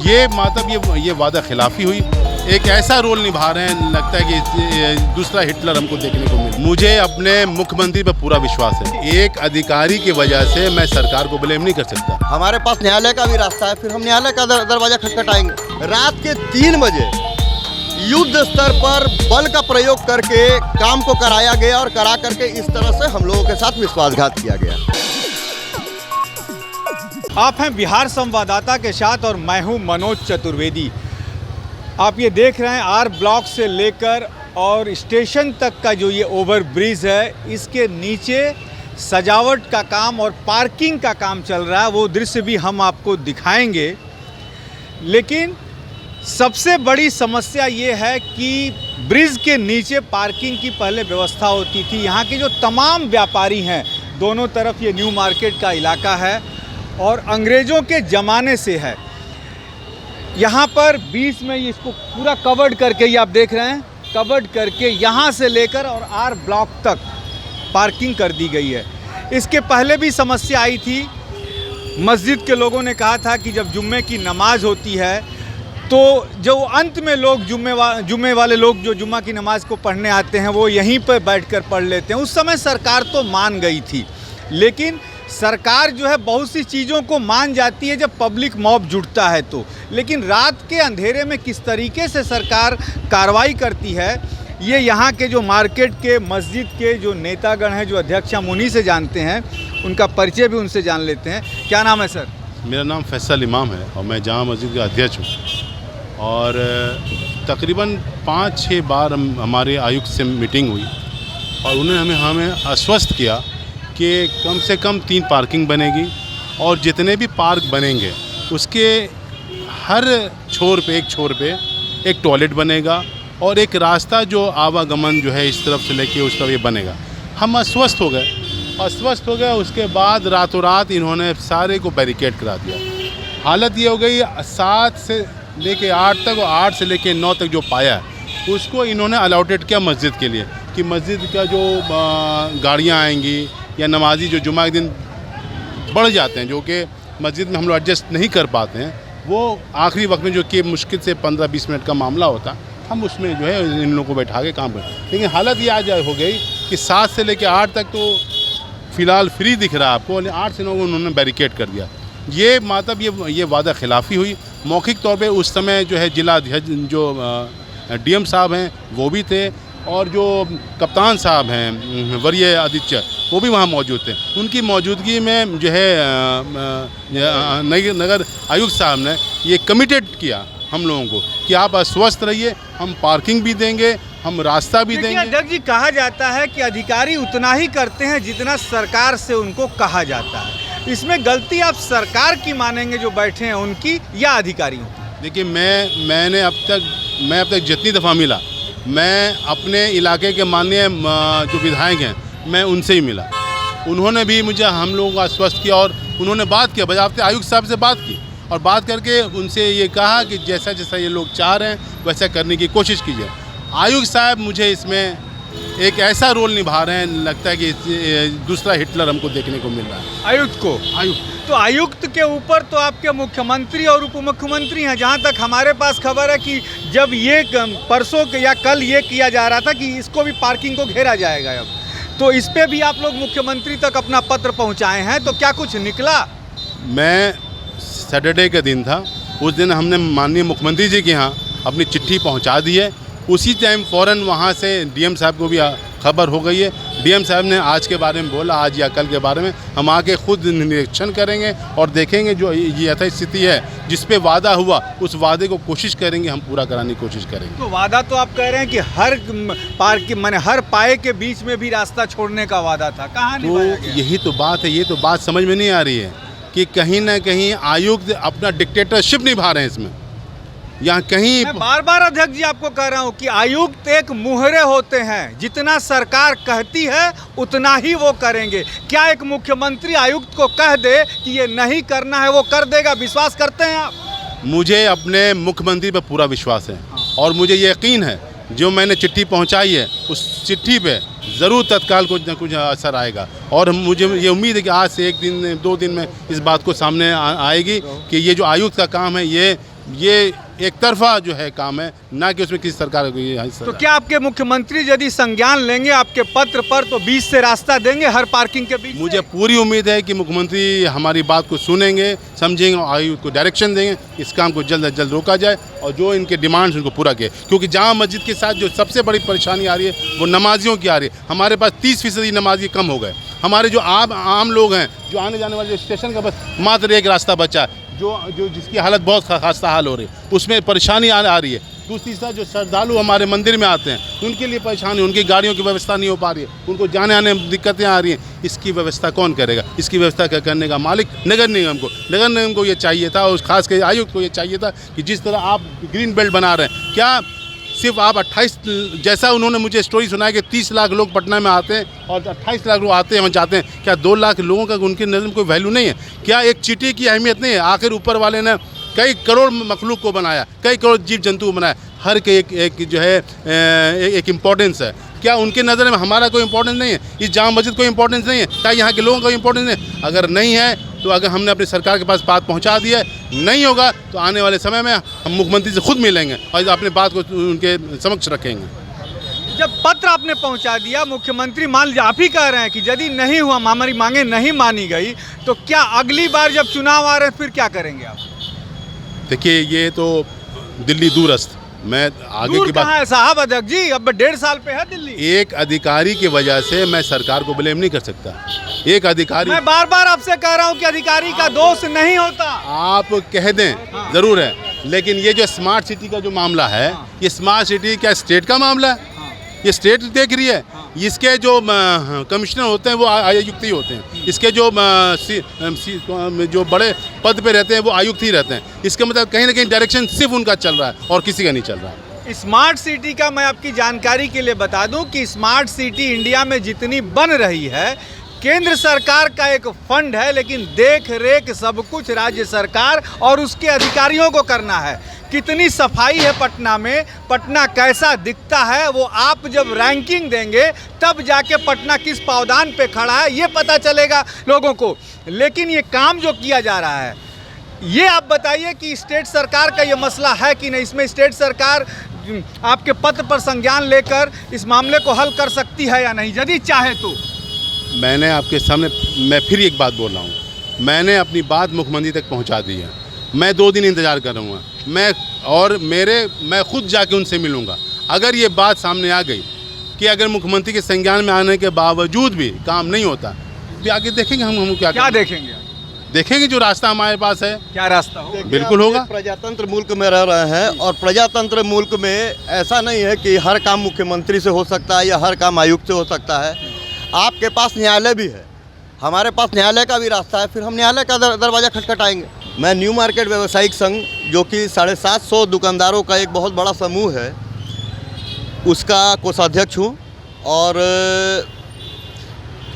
ये मतलब ये वादा खिलाफी हुई। एक ऐसा रोल निभा रहे हैं, लगता है कि दूसरा हिटलर हमको देखने को मिला। मुझे अपने मुख्यमंत्री पर पूरा विश्वास है। एक अधिकारी की वजह से मैं सरकार को ब्लेम नहीं कर सकता। हमारे पास न्यायालय का भी रास्ता है, फिर हम न्यायालय का दरवाजा खटखटाएंगे। रात के 3 बजे युद्ध स्तर पर बल का प्रयोग करके काम को कराया गया और करा करके इस तरह से हम लोगों के साथ विश्वासघात किया गया। आप हैं बिहार संवाददाता के साथ और मैं हूं मनोज चतुर्वेदी। आप ये देख रहे हैं आर ब्लॉक से लेकर और स्टेशन तक का जो ये ओवर ब्रिज है, इसके नीचे सजावट का काम और पार्किंग का काम चल रहा है। वो दृश्य भी हम आपको दिखाएंगे। लेकिन सबसे बड़ी समस्या ये है कि ब्रिज के नीचे पार्किंग की पहले व्यवस्था होती थी। यहाँ के जो तमाम व्यापारी हैं, दोनों तरफ ये न्यू मार्केट का इलाका है और अंग्रेज़ों के ज़माने से है। यहाँ पर बीच में इसको पूरा कवर्ड करके, ये आप देख रहे हैं, कवर्ड करके यहाँ से लेकर और आर ब्लॉक तक पार्किंग कर दी गई है। इसके पहले भी समस्या आई थी। मस्जिद के लोगों ने कहा था कि जब जुम्मे की नमाज होती है तो जो अंत में लोग जुम्मे वाले लोग जो जुम्मा की नमाज़ को पढ़ने आते हैं वो यहीं पर बैठकर पढ़ लेते हैं। उस समय सरकार तो मान गई थी, लेकिन सरकार जो है बहुत सी चीज़ों को मान जाती है जब पब्लिक मॉब जुटता है तो। लेकिन रात के अंधेरे में किस तरीके से सरकार कार्रवाई करती है, ये यहाँ के जो मार्केट के मस्जिद के जो नेतागण हैं, जो अध्यक्ष हम उन्हीं से जानते हैं। उनका परिचय भी उनसे जान लेते हैं। क्या नाम है सर? मेरा नाम फैसल इमाम है और मैं जामा मस्जिद का अध्यक्ष हूँ। और तकरीबन 5-6 बार हमारे आयुक्त से मीटिंग हुई और उन्होंने हमें आश्वस्त किया कि कम से कम 3 पार्किंग बनेगी और जितने भी पार्क बनेंगे उसके हर छोर पे एक टॉयलेट बनेगा और एक रास्ता जो आवागमन जो है इस तरफ से लेके उस तरफ ये बनेगा। हम आश्वस्त हो गए। उसके बाद रातों रात इन्होंने सारे को बैरिकेड करा दिया। हालत ये हो गई 7 से लेके 8 तक और 8 से लेके 9 तक जो पाया है उसको इन्होंने अलॉटेड किया मस्जिद के लिए कि मस्जिद का जो गाड़ियाँ आएंगी या नमाजी जो जुमा के दिन बढ़ जाते हैं, जो कि मस्जिद में हम लोग एडजस्ट नहीं कर पाते हैं, वो आखिरी वक्त में जो कि मुश्किल से 15-20 मिनट का मामला होता, हम उसमें जो है इन लोगों को बैठा के काम करें। लेकिन हालत ये आज हो गई कि 7 से लेकर 8 तक तो फ़िलहाल फ्री दिख रहा है आपको, 8 से 9 उन्होंने बैरिकेड कर दिया। ये मतलब ये वादा खिलाफ़ी हुई। मौखिक तौर पे उस समय जो है जिला अध्यक्ष जो डीएम साहब हैं वो भी थे और जो कप्तान साहब हैं वरीय आदित्य वो भी वहाँ मौजूद थे। उनकी मौजूदगी में जो है नगर आयुक्त साहब ने ये कमिटेड किया हम लोगों को कि आप आश्वस्त रहिए, हम पार्किंग भी देंगे, हम रास्ता भी देंगे। अध्यक्ष जी, कहा जाता है कि अधिकारी उतना ही करते हैं जितना सरकार से उनको कहा जाता है। इसमें गलती आप सरकार की मानेंगे जो बैठे हैं उनकी या अधिकारियों की? देखिए, मैं अब तक जितनी दफ़ा मिला, मैं अपने इलाके के माननीय जो विधायक हैं मैं उनसे ही मिला। उन्होंने भी मुझे हम लोगों को आश्वस्त किया और उन्होंने बात किया, बजाते आयुक्त साहब से बात की और बात करके उनसे ये कहा कि जैसा जैसा ये लोग चाह रहे हैं वैसा करने की कोशिश कीजिए। आयुक्त साहब मुझे इसमें एक ऐसा रोल निभा रहे हैं, लगता है कि दूसरा हिटलर हमको देखने को मिल रहा है। आयुक्त तो आयुक्त के ऊपर तो आपके मुख्यमंत्री और उप मुख्यमंत्री हैं। जहाँ तक हमारे पास खबर है कि जब ये परसों या कल ये किया जा रहा था कि इसको भी पार्किंग को घेरा जाएगा, अब तो इस पे भी आप लोग मुख्यमंत्री तक अपना पत्र पहुँचाए हैं, तो क्या कुछ निकला? मैं सैटरडे का दिन था, उस दिन हमने माननीय मुख्यमंत्री जी के यहाँ अपनी चिट्ठी पहुँचा दी है। उसी टाइम फ़ौरन वहाँ से डीएम साहब को भी खबर हो गई है। डीएम साहब ने आज के बारे में बोला, आज या कल के बारे में हम आके खुद निरीक्षण करेंगे और देखेंगे जो ये यथास्थिति है जिस पे वादा हुआ उस वादे को कोशिश करेंगे, हम पूरा कराने की कोशिश करेंगे। तो वादा तो आप कह रहे हैं कि हर पार्क माने हर पाए के बीच में भी रास्ता छोड़ने का वादा था, कहाँ निभाया गया? यही तो बात है, ये तो बात समझ में नहीं आ रही है कि कहीं ना कहीं आयुक्त अपना डिक्टेटरशिप निभा रहे हैं इसमें। यहाँ कहीं मैं बार बार अध्यक्ष जी आपको कह रहा हूँ कि आयुक्त एक मुहरे होते हैं, जितना सरकार कहती है उतना ही वो करेंगे। क्या एक मुख्यमंत्री आयुक्त को कह दे कि ये नहीं करना है वो कर देगा? विश्वास करते हैं आप? मुझे अपने मुख्यमंत्री पर पूरा विश्वास है और मुझे यकीन है जो मैंने चिट्ठी पहुंचाई है उस चिट्ठी पे ज़रूर तत्काल कुछ न कुछ असर आएगा। और मुझे ये उम्मीद है कि आज से 1 दिन 2 दिन में इस बात को सामने आएगी कि ये जो आयुक्त का काम है ये ये एक तरफा जो है काम है, ना कि उसमें किसी सरकार को ये हिस्सा तो है। क्या आपके मुख्यमंत्री यदि संज्ञान लेंगे आपके पत्र पर तो बीच से रास्ता देंगे हर पार्किंग के बीच मुझे से? पूरी उम्मीद है कि मुख्यमंत्री हमारी बात को सुनेंगे, समझेंगे और आयुक्त को डायरेक्शन देंगे, इस काम को जल्द से जल्द रोका जाए और जो इनके डिमांड्स उनको पूरा किए। क्योंकि जामा मस्जिद के साथ जो सबसे बड़ी परेशानी आ रही है वो नमाजियों की आ रही है। हमारे पास 30% नमाजी कम हो गए। हमारे जो आम लोग हैं, जो आने जाने वाले स्टेशन का बस मात्र एक रास्ता बचा है, जो जिसकी हालत बहुत खस्ता हाल हो रही है, उसमें परेशानी आ रही है। दूसरी तरफ जो श्रद्धालु हमारे मंदिर में आते हैं उनके लिए परेशानी, उनकी गाड़ियों की व्यवस्था नहीं हो पा रही है, उनको जाने आने में दिक्कतें आ रही हैं। इसकी व्यवस्था कौन करेगा? इसकी व्यवस्था करने का मालिक नगर निगम को ये चाहिए था, और खास कर आयुक्त को ये चाहिए था कि जिस तरह आप ग्रीन बेल्ट बना रहे हैं, क्या सिर्फ आप 28, जैसा उन्होंने मुझे स्टोरी सुनाया कि 30 लाख लोग पटना में आते हैं और 28 लाख लोग आते हैं वहाँ जाते हैं, क्या 2 लाख लोगों का उनकी नज़र में कोई वैल्यू नहीं है? क्या एक चींटी की अहमियत नहीं है? आखिर ऊपर वाले ने कई करोड़ मखलूक को बनाया, कई करोड़ जीव जंतु को बनाया, हर के एक जो है एक इम्पोर्टेंस है। क्या उनके नज़र में हमारा कोई इंपॉर्टेंस नहीं है? इस जामा मस्जिद कोई इंपॉर्टेंस नहीं है? क्या यहाँ के लोगों का इंपॉर्टेंस नहीं है? अगर नहीं है तो अगर हमने अपनी सरकार के पास बात पहुँचा दी है, नहीं होगा तो आने वाले समय में हम मुख्यमंत्री से खुद मिलेंगे और अपनी बात को उनके समक्ष रखेंगे। जब पत्र आपने पहुंचा दिया, मुख्यमंत्री मान लीजिए आप ही कह रहे हैं कि यदि नहीं हुआ, हमारी मांगे नहीं मानी गई, तो क्या अगली बार जब चुनाव आ रहे हैं फिर क्या करेंगे आप? देखिए, ये तो दिल्ली दूरस्थ, मैं आगे दूर की कहाँ बात, है साहब अध्यक्ष जी, अब 1.5 साल पे है दिल्ली। एक अधिकारी की वजह से मैं सरकार को ब्लेम नहीं कर सकता। एक अधिकारी, मैं बार बार आपसे कह रहा हूँ कि अधिकारी का दोष नहीं होता। आप कह दें ज़रूर है, लेकिन ये जो स्मार्ट सिटी का जो मामला है, ये स्मार्ट सिटी क्या स्टेट का मामला है? ये स्टेट देख रही है। इसके जो कमिश्नर होते हैं वो आयुक्त ही होते हैं, इसके जो जो बड़े पद पे रहते हैं वो आयुक्त ही रहते हैं। इसका मतलब कहीं ना कहीं डायरेक्शन सिर्फ उनका चल रहा है और किसी का नहीं चल रहा है। स्मार्ट सिटी का मैं आपकी जानकारी के लिए बता दूं कि स्मार्ट सिटी इंडिया में जितनी बन रही है, केंद्र सरकार का एक फंड है, लेकिन देख रेख सब कुछ राज्य सरकार और उसके अधिकारियों को करना है। कितनी सफाई है पटना में, पटना कैसा दिखता है, वो आप जब रैंकिंग देंगे तब जाके पटना किस पावदान पे खड़ा है ये पता चलेगा लोगों को। लेकिन ये काम जो किया जा रहा है, ये आप बताइए कि स्टेट सरकार का ये मसला है कि नहीं? इसमें स्टेट सरकार आपके पत्र पर संज्ञान लेकर इस मामले को हल कर सकती है या नहीं, यदि चाहे तो? मैंने आपके सामने, मैं फिर एक बात बोल रहा हूँ, मैंने अपनी बात मुख्यमंत्री तक पहुँचा दी है। मैं 2 दिन इंतज़ार करूँगा, मैं खुद जाके उनसे मिलूँगा। अगर ये बात सामने आ गई कि अगर मुख्यमंत्री के संज्ञान में आने के बावजूद भी काम नहीं होता, तो आगे देखेंगे हम क्या देखेंगे जो रास्ता हमारे पास है। क्या रास्ता हो? बिल्कुल होगा। प्रजातंत्र मुल्क में रह रहे हैं और प्रजातंत्र मुल्क में ऐसा नहीं है कि हर काम मुख्यमंत्री से हो सकता है या हर काम आयुक्त से हो सकता है। आपके पास न्यायालय भी है, हमारे पास न्यायालय का भी रास्ता है, फिर हम न्यायालय का दरवाज़ा खटखटाएंगे। मैं न्यू मार्केट व्यावसायिक संघ, जो कि 750 दुकानदारों का एक बहुत बड़ा समूह है, उसका कोषाध्यक्ष हूँ। और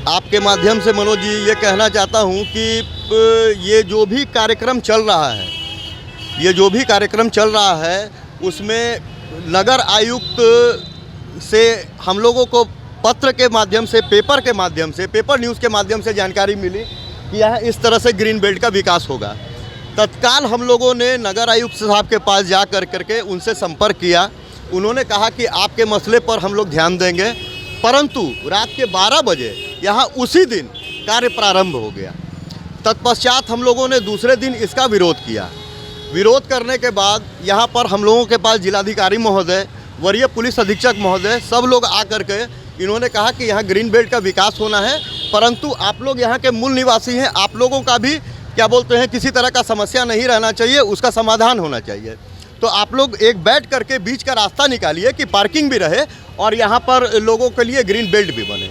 आपके माध्यम से मनोज जी ये कहना चाहता हूँ कि ये जो भी कार्यक्रम चल रहा है उसमें नगर आयुक्त से हम लोगों को पत्र के माध्यम से, पेपर के माध्यम से, पेपर न्यूज़ के माध्यम से जानकारी मिली कि यहाँ इस तरह से ग्रीन बेल्ट का विकास होगा। तत्काल हम लोगों ने नगर आयुक्त साहब के पास जा करके उनसे संपर्क किया। उन्होंने कहा कि आपके मसले पर हम लोग ध्यान देंगे, परंतु रात के 12 बजे यहाँ उसी दिन कार्य प्रारंभ हो गया। तत्पश्चात हम लोगों ने दूसरे दिन इसका विरोध किया। विरोध करने के बाद यहाँ पर हम लोगों के पास जिलाधिकारी महोदय, वरीय पुलिस अधीक्षक महोदय, सब लोग आकर के इन्होंने कहा कि यहाँ ग्रीन बेल्ट का विकास होना है, परंतु आप लोग यहाँ के मूल निवासी हैं, आप लोगों का भी क्या बोलते हैं किसी तरह का समस्या नहीं रहना चाहिए, उसका समाधान होना चाहिए। तो आप लोग एक बैठ करके बीच का रास्ता निकालिए कि पार्किंग भी रहे और यहाँ पर लोगों के लिए ग्रीन बेल्ट भी बने।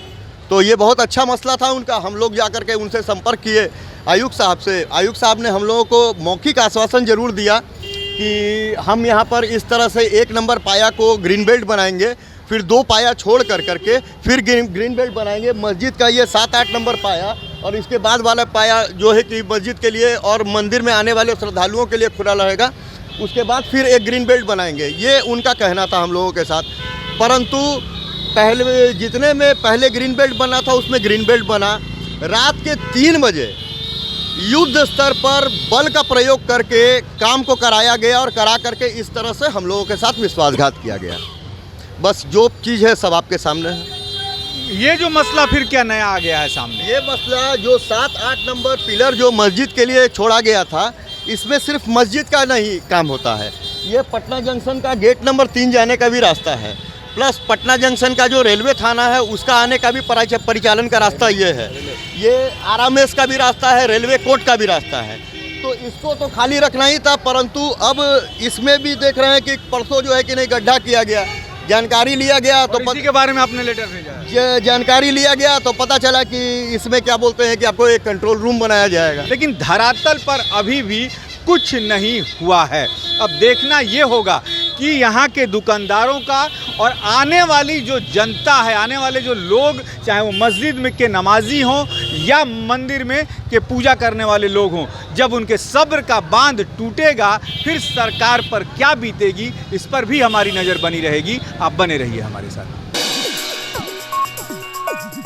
तो ये बहुत अच्छा मसला था उनका। हम लोग जा करके उनसे संपर्क किए आयुक्त साहब से। आयुक्त साहब ने हम लोगों को मौखिक आश्वासन जरूर दिया कि हम यहाँ पर इस तरह से 1 नंबर पाया को ग्रीन बेल्ट बनाएंगे, फिर 2 पाया छोड़ करके फिर ग्रीन बेल्ट बनाएंगे। मस्जिद का ये 7-8 नंबर पाया और इसके बाद वाला पाया जो है कि मस्जिद के लिए और मंदिर में आने वाले श्रद्धालुओं के लिए खुला रहेगा। उसके बाद फिर एक ग्रीन बेल्ट बनाएंगे, ये उनका कहना था हम लोगों के साथ। परंतु पहले जितने में पहले ग्रीन बेल्ट बना था उसमें ग्रीन बेल्ट बना, रात के 3 बजे युद्ध स्तर पर बल का प्रयोग करके काम को कराया गया और करा करके इस तरह से हम लोगों के साथ विश्वासघात किया गया। बस जो चीज़ है सब आपके सामने है। ये जो मसला फिर क्या नया आ गया है सामने? ये मसला जो 7-8 नंबर पिलर जो मस्जिद के लिए छोड़ा गया था, इसमें सिर्फ मस्जिद का नहीं काम होता है, ये पटना जंक्शन का गेट नंबर 3 जाने का भी रास्ता है, प्लस पटना जंक्शन का जो रेलवे थाना है उसका आने का भी परिचालन का रास्ता ये है, ये आरामेस का भी रास्ता है, रेलवे कोर्ट का भी रास्ता है। तो इसको तो खाली रखना ही था, परंतु अब इसमें भी देख रहे हैं कि परसों जो है कि नहीं गड्ढा किया गया, जानकारी लिया गया तो इसी के बारे में आपने लेटर भेजा? जानकारी लिया गया तो पता चला कि इसमें क्या बोलते हैं कि आपको एक कंट्रोल रूम बनाया जाएगा। लेकिन धरातल पर अभी भी कुछ नहीं हुआ है। अब देखना ये होगा कि यहाँ के दुकानदारों का और आने वाली जो जनता है, आने वाले जो लोग, चाहे वो मस्जिद में के नमाजी हों या मंदिर में के पूजा करने वाले लोग हों, जब उनके सब्र का बांध टूटेगा फिर सरकार पर क्या बीतेगी, इस पर भी हमारी नज़र बनी रहेगी। आप बने रहिए हमारे साथ।